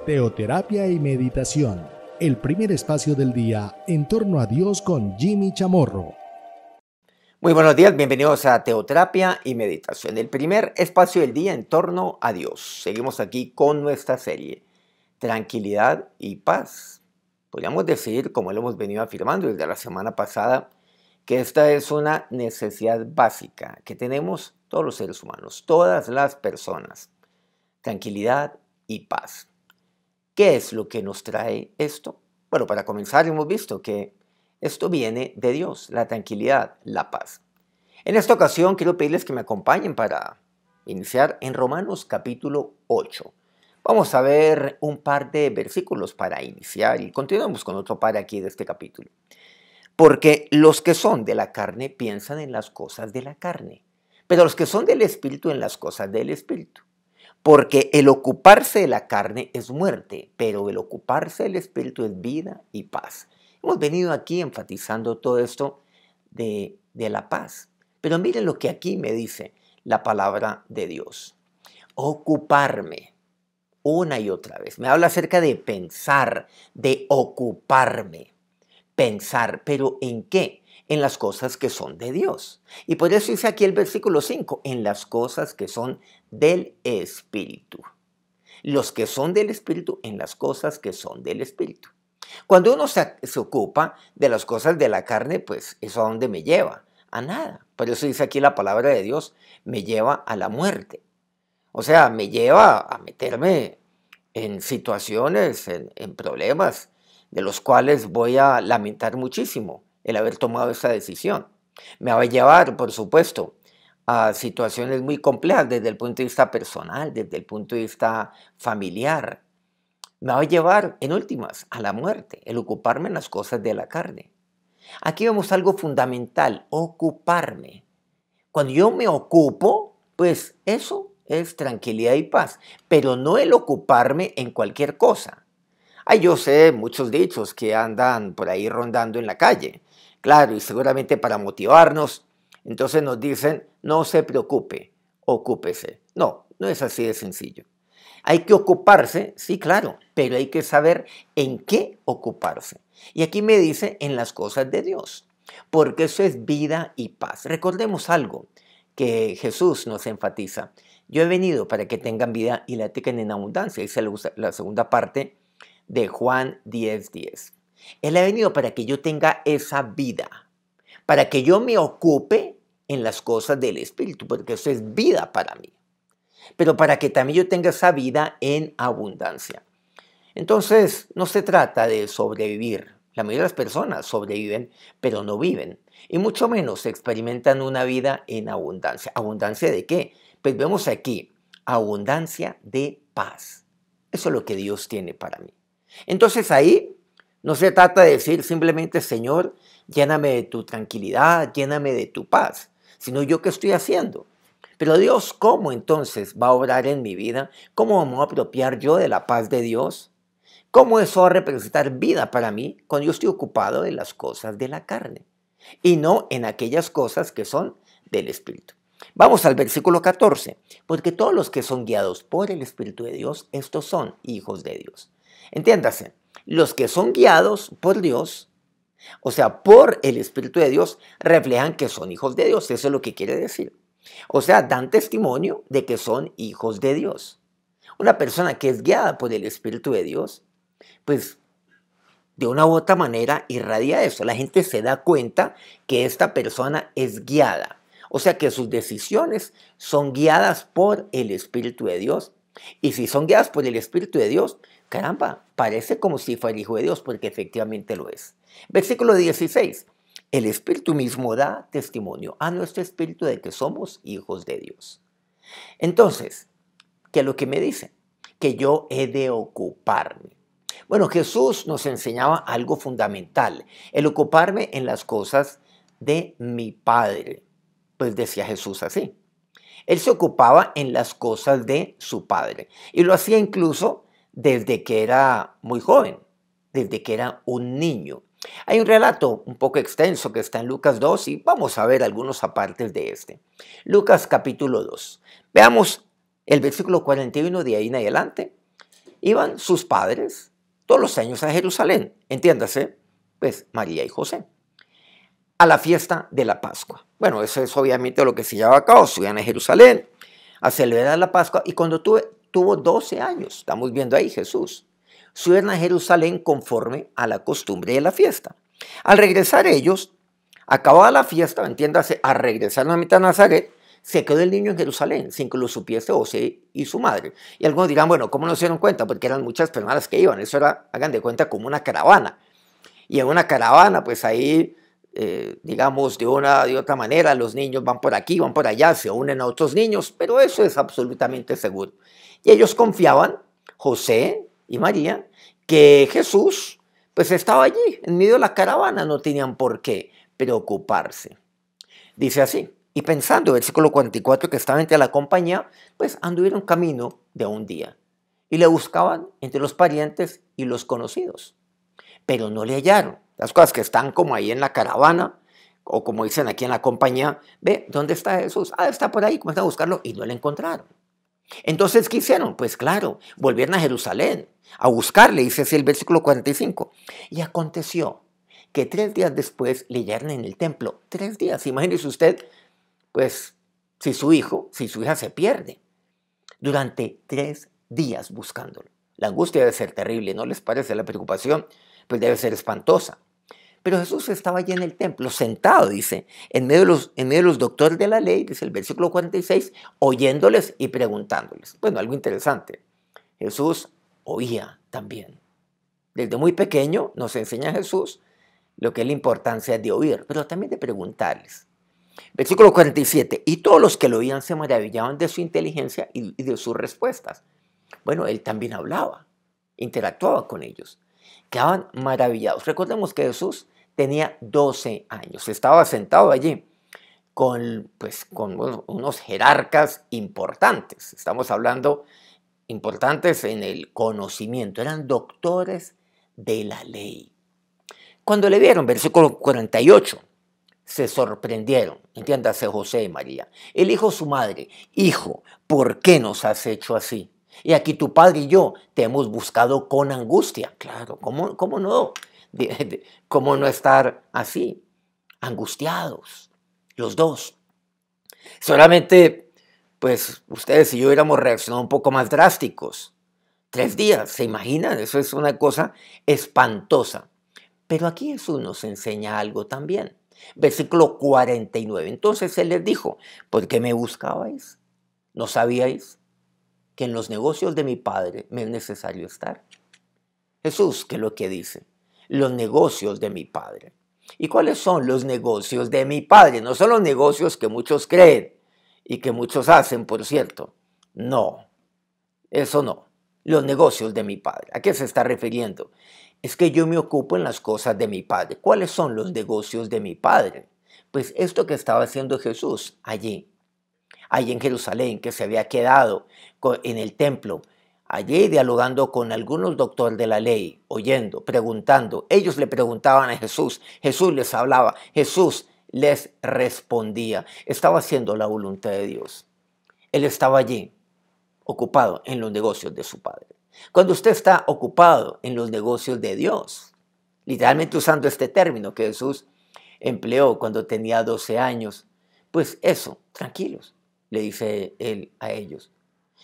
Teoterapia y meditación, el primer espacio del día en torno a Dios con Jimmy Chamorro. Muy buenos días, bienvenidos a Teoterapia y Meditación, el primer espacio del día en torno a Dios. Seguimos aquí con nuestra serie, Tranquilidad y Paz. Podríamos decir, como lo hemos venido afirmando desde la semana pasada, que esta es una necesidad básica que tenemos todos los seres humanos, todas las personas. Tranquilidad y paz. ¿Qué es lo que nos trae esto? Bueno, para comenzar hemos visto que esto viene de Dios, la tranquilidad, la paz. En esta ocasión quiero pedirles que me acompañen para iniciar en Romanos capítulo 8. Vamos a ver un par de versículos para iniciar y continuamos con otro par aquí de este capítulo. Porque los que son de la carne piensan en las cosas de la carne, pero los que son del Espíritu en las cosas del Espíritu. Porque el ocuparse de la carne es muerte, pero el ocuparse del Espíritu es vida y paz. Hemos venido aquí enfatizando todo esto de la paz. Pero miren lo que aquí me dice la palabra de Dios. Ocuparme, una y otra vez. Me habla acerca de pensar, de ocuparme. Pensar, ¿pero en qué? En las cosas que son de Dios. Y por eso dice aquí el versículo 5, en las cosas que son del Espíritu. Los que son del Espíritu en las cosas que son del Espíritu. Cuando uno se ocupa de las cosas de la carne, pues eso a dónde me lleva? A nada. Por eso dice aquí la palabra de Dios, me lleva a la muerte. O sea, me lleva a meterme en situaciones, en problemas, de los cuales voy a lamentar muchísimo el haber tomado esa decisión. Me va a llevar, por supuesto, a situaciones muy complejas desde el punto de vista personal, desde el punto de vista familiar. Me va a llevar, en últimas, a la muerte, el ocuparme en las cosas de la carne. Aquí vemos algo fundamental, ocuparme. Cuando yo me ocupo, pues eso es tranquilidad y paz, pero no el ocuparme en cualquier cosa. Yo sé muchos dichos que andan por ahí rondando en la calle, claro, y seguramente para motivarnos, entonces nos dicen, no se preocupe, ocúpese. No, no es así de sencillo. Hay que ocuparse, sí, claro, pero hay que saber en qué ocuparse. Y aquí me dice en las cosas de Dios, porque eso es vida y paz. Recordemos algo que Jesús nos enfatiza. Yo he venido para que tengan vida y la tengan en abundancia. Dice la segunda parte de Juan 10:10. Él ha venido para que yo tenga esa vida, para que yo me ocupe en las cosas del Espíritu, porque eso es vida para mí, pero para que también yo tenga esa vida en abundancia. Entonces, no se trata de sobrevivir. La mayoría de las personas sobreviven, pero no viven, y mucho menos experimentan una vida en abundancia. ¿Abundancia de qué? Pues vemos aquí, abundancia de paz. Eso es lo que Dios tiene para mí. Entonces ahí no se trata de decir simplemente, Señor, lléname de tu tranquilidad, lléname de tu paz, sino yo qué estoy haciendo. Pero Dios, ¿cómo entonces va a obrar en mi vida? ¿Cómo me voy a apropiar yo de la paz de Dios? ¿Cómo eso va a representar vida para mí cuando yo estoy ocupado en las cosas de la carne y no en aquellas cosas que son del Espíritu? Vamos al versículo 14, porque todos los que son guiados por el Espíritu de Dios, estos son hijos de Dios. Entiéndase, los que son guiados por Dios, o sea, por el Espíritu de Dios, reflejan que son hijos de Dios. Eso es lo que quiere decir. O sea, dan testimonio de que son hijos de Dios. Una persona que es guiada por el Espíritu de Dios, pues de una u otra manera irradia eso. La gente se da cuenta que esta persona es guiada. O sea, que sus decisiones son guiadas por el Espíritu de Dios. Y si son guiadas por el Espíritu de Dios, caramba, parece como si fuera hijo de Dios, porque efectivamente lo es. Versículo 16. El Espíritu mismo da testimonio a nuestro espíritu de que somos hijos de Dios. Entonces, ¿qué es lo que me dice? Que yo he de ocuparme. Bueno, Jesús nos enseñaba algo fundamental, el ocuparme en las cosas de mi Padre. Pues decía Jesús así. Él se ocupaba en las cosas de su Padre y lo hacía incluso desde que era muy joven, desde que era un niño. Hay un relato un poco extenso que está en Lucas 2 y vamos a ver algunos apartes de este. Lucas capítulo 2. Veamos el versículo 41 de ahí en adelante. iban sus padres todos los años a Jerusalén, entiéndase, pues María y José, a la fiesta de la Pascua. Bueno, eso es obviamente lo que se llevaba a cabo, subían a Jerusalén a celebrar la Pascua, y cuando tuvo 12 años, estamos viendo ahí Jesús, subieron a Jerusalén conforme a la costumbre de la fiesta. Al regresar ellos, acabada la fiesta, entiéndase, al regresar nuevamente a Nazaret, se quedó el niño en Jerusalén sin que lo supiese José y su madre. Y algunos dirán, bueno, ¿cómo no se dieron cuenta? Porque eran muchas personas que iban, eso era, hagan de cuenta, como una caravana. Y en una caravana, pues ahí, digamos, de otra manera, los niños van por aquí, van por allá, se unen a otros niños, pero eso es absolutamente seguro. Y ellos confiaban, José y María, que Jesús, pues estaba allí, en medio de la caravana, no tenían por qué preocuparse. Dice así, y pensando, versículo 44, que estaba entre la compañía, pues anduvieron camino de un día, y le buscaban entre los parientes y los conocidos, pero no le hallaron. Las cosas que están como ahí en la caravana, o como dicen aquí en la compañía, ve, ¿dónde está Jesús? Ah, está por ahí, comienzan a buscarlo, y no le encontraron. Entonces, ¿qué hicieron? Pues claro, volvieron a Jerusalén a buscarle, dice así el versículo 45. Y aconteció que 3 días después le hallaron en el templo. 3 días, imagínese usted, pues, si su hija se pierde durante 3 días buscándolo. La angustia debe ser terrible, ¿no les parece? La preocupación, pues debe ser espantosa. Pero Jesús estaba allí en el templo, sentado, dice, en medio de los doctores de la ley, dice el versículo 46, oyéndoles y preguntándoles. Bueno, algo interesante. Jesús oía también. Desde muy pequeño nos enseña Jesús lo que es la importancia de oír, pero también de preguntarles. Versículo 47, y todos los que lo oían se maravillaban de su inteligencia y de sus respuestas. Bueno, él también hablaba, interactuaba con ellos. Quedaban maravillados. Recordemos que Jesús tenía 12 años, estaba sentado allí con unos jerarcas importantes. Estamos hablando importantes en el conocimiento, eran doctores de la ley. Cuando le vieron, versículo 48, se sorprendieron, entiéndase José y María. Él dijo a su madre, hijo, ¿por qué nos has hecho así? Y aquí tu padre y yo te hemos buscado con angustia. Claro, ¿cómo no? ¿Cómo no estar así? Angustiados, los dos. Solamente, pues, ustedes y yo hubiéramos reaccionado un poco más drásticos. 3 días, ¿se imaginan? Eso es una cosa espantosa. Pero aquí Jesús nos enseña algo también. Versículo 49. Entonces Él les dijo, ¿por qué me buscabais? ¿No sabíais que en los negocios de mi Padre me es necesario estar? Jesús, ¿qué es lo que dice? Los negocios de mi Padre. ¿Y cuáles son los negocios de mi Padre? No son los negocios que muchos creen y que muchos hacen, por cierto. No, eso no. Los negocios de mi Padre. ¿A qué se está refiriendo? Es que yo me ocupo en las cosas de mi Padre. ¿Cuáles son los negocios de mi Padre? Pues esto que estaba haciendo Jesús allí en Jerusalén, que se había quedado en el templo, allí dialogando con algunos doctores de la ley, oyendo, preguntando. Ellos le preguntaban a Jesús, Jesús les hablaba, Jesús les respondía. Estaba haciendo la voluntad de Dios. Él estaba allí, ocupado en los negocios de su Padre. Cuando usted está ocupado en los negocios de Dios, literalmente usando este término que Jesús empleó cuando tenía 12 años, pues eso, tranquilos, le dice él a ellos.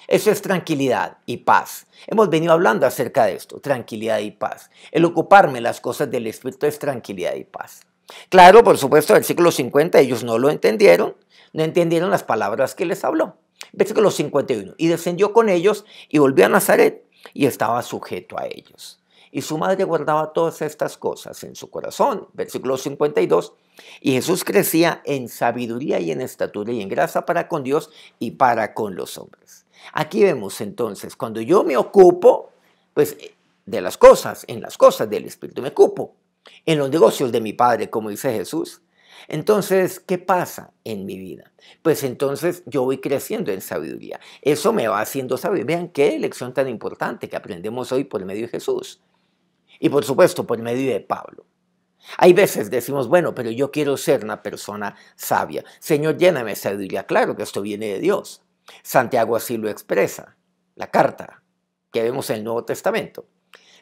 Eso es tranquilidad y paz. Hemos venido hablando acerca de esto, tranquilidad y paz. El ocuparme en las cosas del Espíritu es tranquilidad y paz. Claro, por supuesto, versículo 50, ellos no lo entendieron, no entendieron las palabras que les habló. Versículo 51, y descendió con ellos y volvió a Nazaret y estaba sujeto a ellos. Y su madre guardaba todas estas cosas en su corazón. Versículo 52, y Jesús crecía en sabiduría y en estatura y en gracia para con Dios y para con los hombres. Aquí vemos entonces, cuando yo me ocupo, pues de las cosas, en las cosas del Espíritu me ocupo, en los negocios de mi Padre, como dice Jesús. Entonces, ¿qué pasa en mi vida? Pues entonces yo voy creciendo en sabiduría. Eso me va haciendo sabio. Vean qué lección tan importante que aprendemos hoy por medio de Jesús. Y por supuesto por medio de Pablo. Hay veces decimos, bueno, pero yo quiero ser una persona sabia. Señor, lléname de sabiduría. Claro que esto viene de Dios. Santiago así lo expresa, la carta que vemos en el Nuevo Testamento.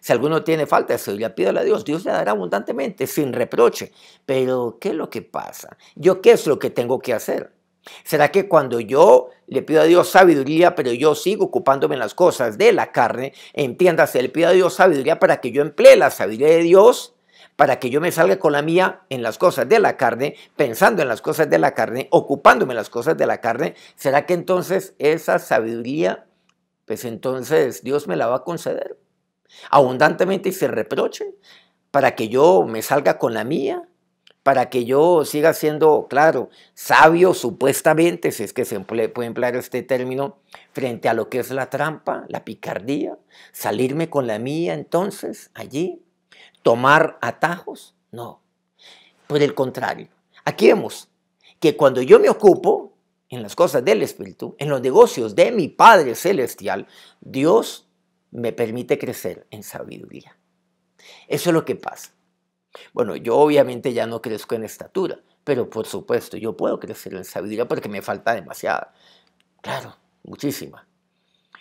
Si alguno tiene falta de sabiduría, pídale a Dios. Dios le dará abundantemente, sin reproche. Pero, ¿qué es lo que pasa? ¿Yo qué es lo que tengo que hacer? ¿Será que cuando yo le pido a Dios sabiduría, pero yo sigo ocupándome en las cosas de la carne, entiéndase, le pido a Dios sabiduría para que yo emplee la sabiduría de Dios, para que yo me salga con la mía en las cosas de la carne, pensando en las cosas de la carne, ocupándome en las cosas de la carne? ¿Será que entonces esa sabiduría, pues entonces Dios me la va a conceder abundantemente y sin reproche, para que yo me salga con la mía, para que yo siga siendo, claro, sabio supuestamente, si es que se puede emplear este término, frente a lo que es la trampa, la picardía, salirme con la mía entonces allí, tomar atajos? No, por el contrario, aquí vemos que cuando yo me ocupo en las cosas del Espíritu, en los negocios de mi Padre Celestial, Dios me permite crecer en sabiduría. Eso es lo que pasa. Bueno, yo obviamente ya no crezco en estatura, pero por supuesto yo puedo crecer en sabiduría porque me falta demasiada. Claro, muchísima.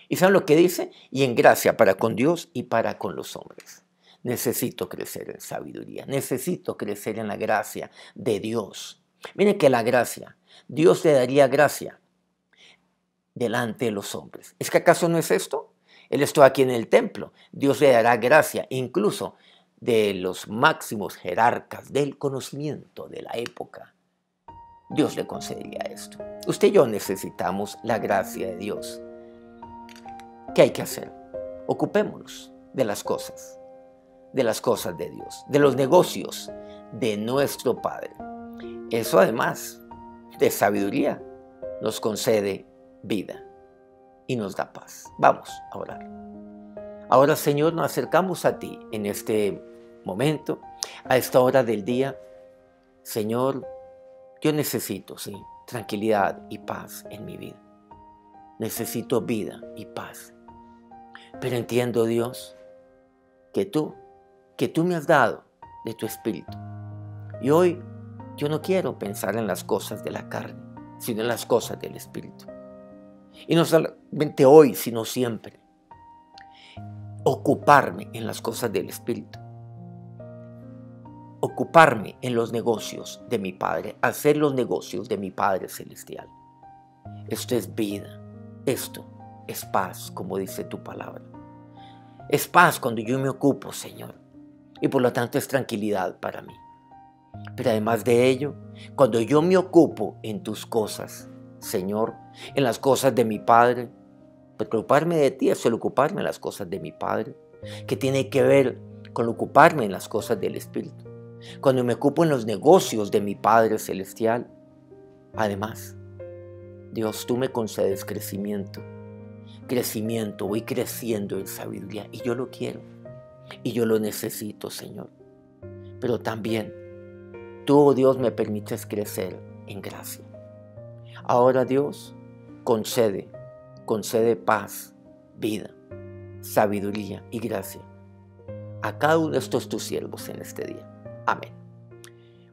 ¿Y saben lo que dice? Y en gracia para con Dios y para con los hombres. Necesito crecer en sabiduría, necesito crecer en la gracia de Dios. Miren que la gracia, Dios le daría gracia delante de los hombres. ¿Es que acaso no es esto? Él está aquí en el templo. Dios le dará gracia, incluso de los máximos jerarcas del conocimiento de la época. Dios le concedería esto. Usted y yo necesitamos la gracia de Dios. ¿Qué hay que hacer? Ocupémonos de las cosas de Dios, de los negocios de nuestro Padre. Eso además de sabiduría nos concede vida y nos da paz. Vamos a orar. Ahora, Señor, nos acercamos a ti en este momento, a esta hora del día. Señor, yo necesito, sí, tranquilidad y paz en mi vida. Necesito vida y paz. Pero entiendo, Dios, que tú me has dado de tu Espíritu. Y hoy yo no quiero pensar en las cosas de la carne, sino en las cosas del Espíritu. Y no solamente hoy, sino siempre. Ocuparme en las cosas del Espíritu. Ocuparme en los negocios de mi Padre. Hacer los negocios de mi Padre Celestial. Esto es vida. Esto es paz, como dice tu palabra. Es paz cuando yo me ocupo, Señor. Y por lo tanto es tranquilidad para mí. Pero además de ello, cuando yo me ocupo en tus cosas, Señor, en las cosas de mi Padre, preocuparme de ti es el ocuparme en las cosas de mi Padre, que tiene que ver con ocuparme en las cosas del Espíritu. Cuando me ocupo en los negocios de mi Padre Celestial, además, Dios, tú me concedes crecimiento, voy creciendo en sabiduría y yo lo quiero y yo lo necesito, Señor. Pero también tú, oh Dios, me permites crecer en gracia. Ahora, Dios, concede paz, vida, sabiduría y gracia a cada uno de estos tus siervos en este día. Amén.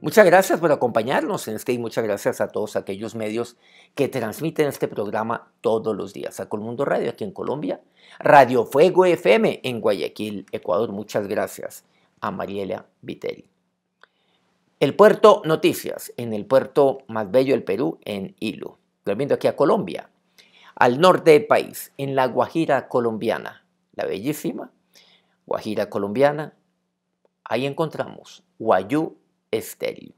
Muchas gracias por acompañarnos en este y muchas gracias a todos aquellos medios que transmiten este programa todos los días. A Colmundo Radio aquí en Colombia, Radio Fuego FM en Guayaquil, Ecuador. Muchas gracias a Mariela Viteri. El Puerto Noticias, en el puerto más bello del Perú, en Hilo. Volviendo aquí a Colombia, al norte del país, en la Guajira colombiana, la bellísima Guajira colombiana, ahí encontramos Guayú Estéreo.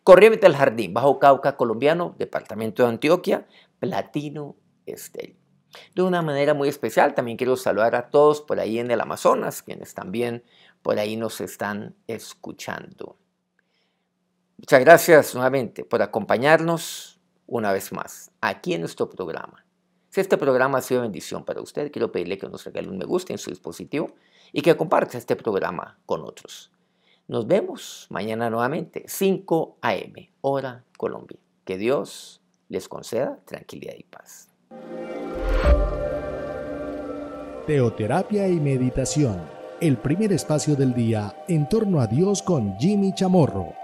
Corriente del Jardín, Bajo Cauca colombiano, departamento de Antioquia, Platino Estéreo. De una manera muy especial, también quiero saludar a todos por ahí en el Amazonas, quienes también por ahí nos están escuchando. Muchas gracias nuevamente por acompañarnos una vez más aquí en nuestro programa. Si este programa ha sido bendición para usted, quiero pedirle que nos regale un me gusta en su dispositivo y que comparta este programa con otros. Nos vemos mañana nuevamente, 5 a.m., hora Colombia. Que Dios les conceda tranquilidad y paz. Teoterapia y meditación, el primer espacio del día en torno a Dios con Jimmy Chamorro.